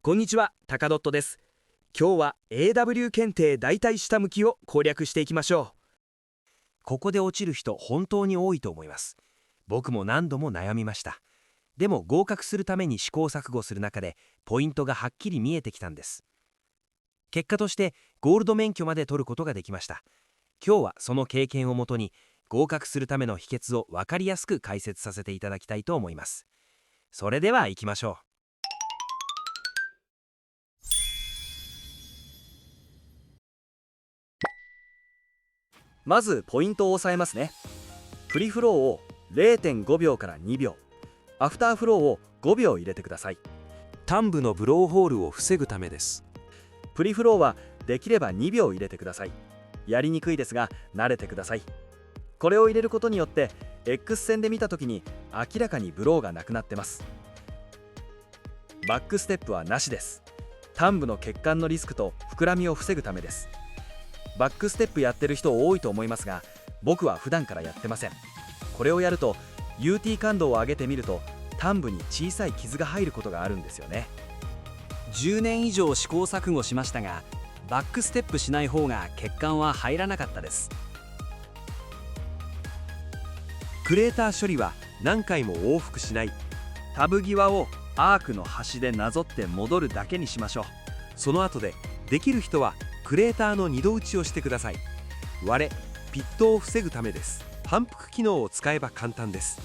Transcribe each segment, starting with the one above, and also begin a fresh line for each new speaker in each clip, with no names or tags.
こんにちは、タカドットです。今日は AW 検定大体下向きを攻略していきましょう。
ここで落ちる人本当に多いと思います。僕も何度も悩みました。でも合格するために試行錯誤する中でポイントがはっきり見えてきたんです。結果としてゴールド免許まで取ることができました。今日はその経験をもとに合格するための秘訣を分かりやすく解説させていただきたいと思います。それでは行きましょう。
まずポイントを押さえますね。プリフローを 0.5 秒から2秒、アフターフローを5秒入れてください。
端部のブローホールを防ぐためです。
プリフローはできれば2秒入れてください。やりにくいですが慣れてください。これを入れることによって X 線で見た時に明らかにブローがなくなってます。バックステップはなしです。端部の欠陥のリスクと膨らみを防ぐためです。バックステップやってる人多いと思いますが、僕は普段からやってません。これをやると UT 感度を上げてみると端部に小さい傷が入ることがあるんですよね。
10年以上試行錯誤しましたが、バックステップしない方が欠陥は入らなかったです。
クレーター処理は何回も往復しない。
タブ際をアークの端でなぞって戻るだけにしましょう。
その後でできる人はクレーターの2度打ちをしてください。割れ、ピットを防ぐためです。反復機能を使えば簡単です。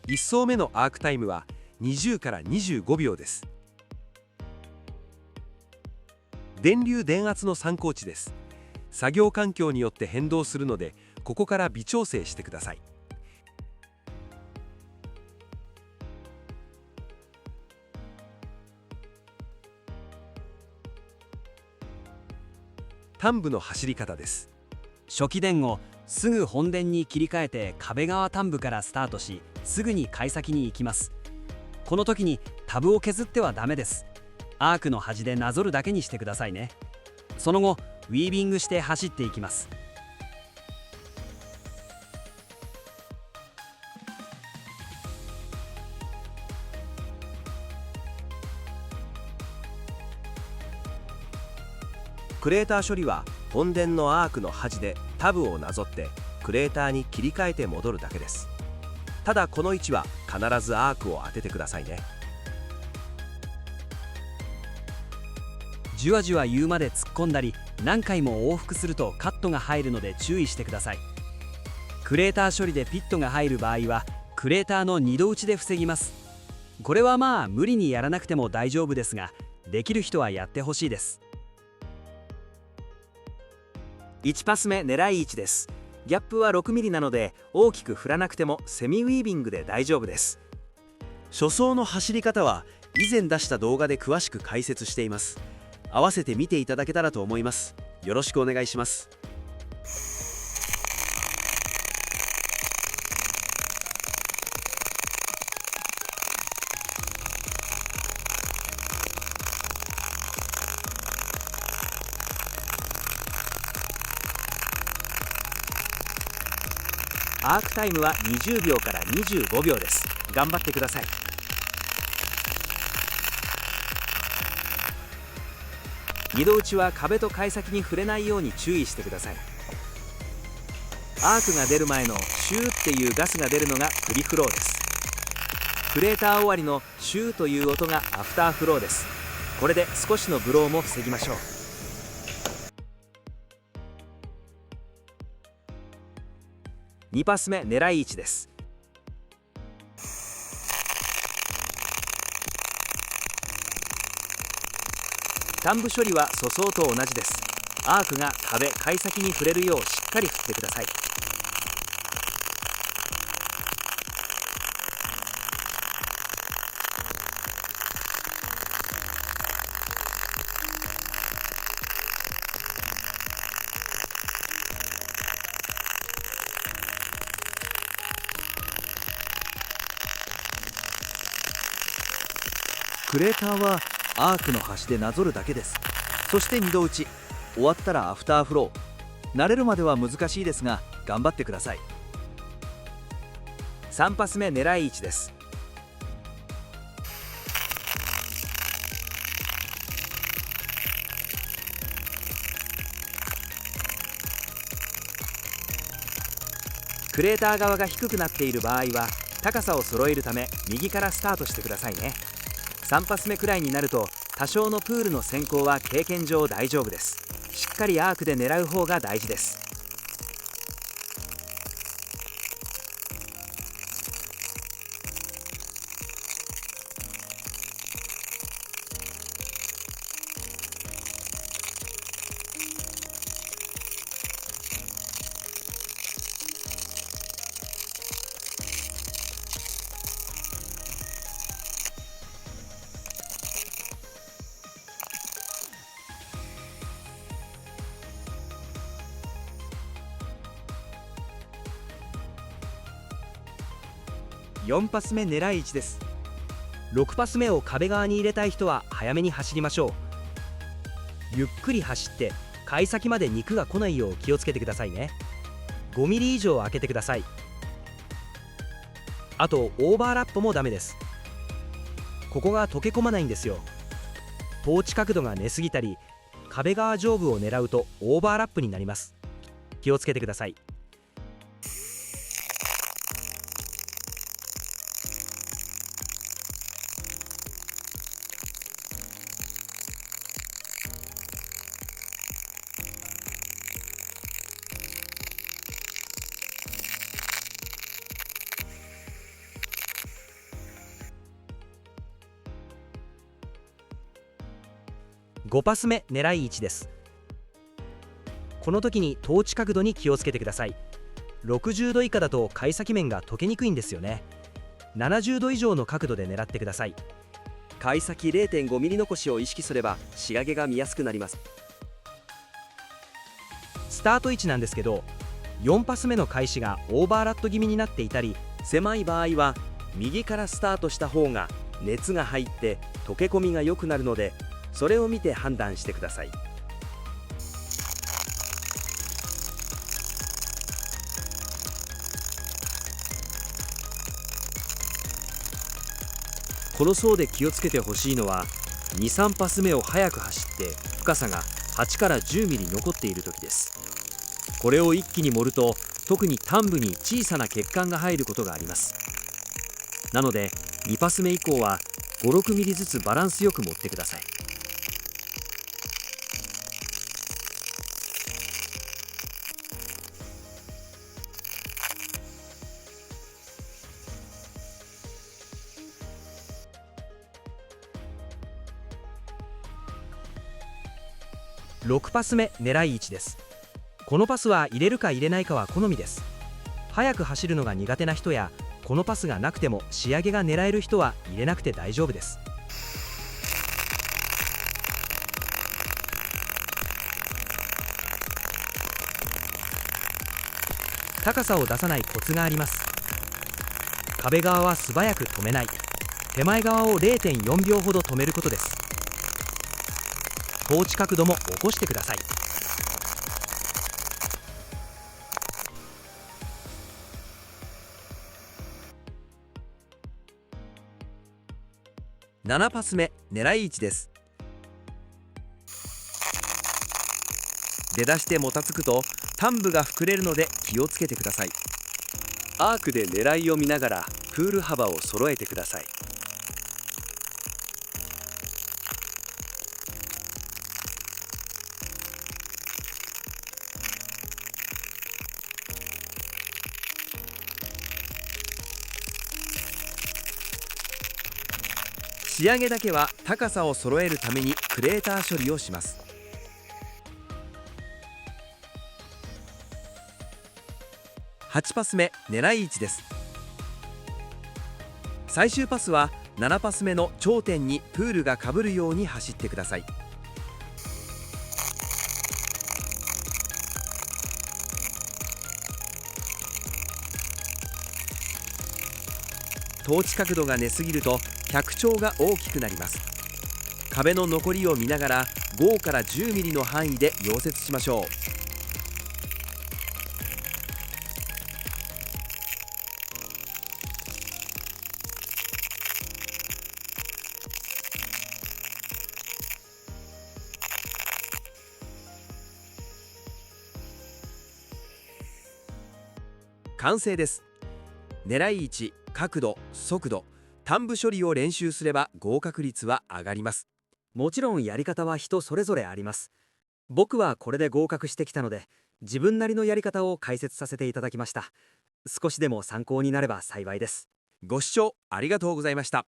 1層目のアークタイムは20から25秒です。電流電圧の参考値です。作業環境によって変動するので、ここから微調整してください。端部の走り方です。
初期電をすぐ本電に切り替えて壁側端部からスタートし、すぐに解先に行きます。この時にタブを削ってはダメです。アークの端でなぞるだけにしてくださいね。その後ウィービングして走っていきます。
クレーター処理は本電のアークの端でタブをなぞってクレーターに切り替えて戻るだけです。ただこの位置は必ずアークを当ててくださいね。
じわじわ言うまで突っ込んだり何回も往復するとカットが入るので注意してください。クレーター処理でピットが入る場合はクレーターの2度打ちで防ぎます。これはまあ無理にやらなくても大丈夫ですが、できる人はやってほしいです。
1パス目狙い位置です。ギャップは 6mm なので大きく振らなくてもセミウィービングで大丈夫です。
初走の走り方は以前出した動画で詳しく解説しています。合わせて見ていただけたらと思います。よろしくお願いします。
アークタイムは20秒から25秒です。頑張ってください。2度打ちは壁と解先に触れないように注意してください。アークが出る前のシューっていうガスが出るのがプリフローです。クレーター終わりのシューという音がアフターフローです。これで少しのブローも防ぎましょう。2パス目狙い位置です。端部処理は粗相と同じです。アークが壁・解先に触れるようしっかり振ってください。
クレーターはアークの端でなぞるだけです。そして2度打ち、終わったらアフターフロー。慣れるまでは難しいですが頑張ってください。
3パス目狙い位置です。
クレーター側が低くなっている場合は高さを揃えるため右からスタートしてくださいね。3パス目くらいになると多少のプールの先行は経験上大丈夫です。しっかりアークで狙う方が大事です。
4パス目狙い位置です。6パス目を壁側に入れたい人は早めに走りましょう。ゆっくり走って貝先まで肉が来ないよう気をつけてくださいね。5ミリ以上開けてください。あとオーバーラップもダメです。ここが溶け込まないんですよ。トーチ角度が寝すぎたり壁側上部を狙うとオーバーラップになります。気をつけてください。5パス目狙い位置です。この時にトーチ角度に気をつけてください。60度以下だと貝先面が溶けにくいんですよね。70度以上の角度で狙ってください。
貝先 0.5 ミリ残しを意識すれば仕上げが見やすくなります。
スタート位置なんですけど、4パス目の開始がオーバーラット気味になっていたり、
狭い場合は右からスタートした方が熱が入って溶け込みが良くなるので、それを見て判断してください。この層で気をつけてほしいのは、2、3パス目を速く走って深さが8から10ミリ残っている時です。これを一気に盛ると特に端部に小さな血管が入ることがあります。なので2パス目以降は5、6ミリずつバランスよく盛ってください。
6パス目狙い位置です。このパスは入れるか入れないかは好みです。速く走るのが苦手な人やこのパスがなくても仕上げが狙える人は入れなくて大丈夫です。高さを出さないコツがあります。壁側は素早く止めない。手前側を 0.4 秒ほど止めることです。トーチ角度も起こしてください。
7パス目狙い位置です。出だしてもたつくと端部が膨れるので気をつけてください。アークで狙いを見ながらプール幅を揃えてください。仕上げだけは高さを揃えるためにクレーター処理をします。8パス目狙い位置です。最終パスは7パス目の頂点にプールがかぶるように走ってください。トーチ角度が寝すぎると脚長が大きくなります。壁の残りを見ながら5から10ミリの範囲で溶接しましょう。
完成です。狙い位置、角度、速度、短部処理を練習すれば合格率は上がります。
もちろんやり方は人それぞれあります。僕はこれで合格してきたので、自分なりのやり方を解説させていただきました。少しでも参考になれば幸いです。
ご視聴ありがとうございました。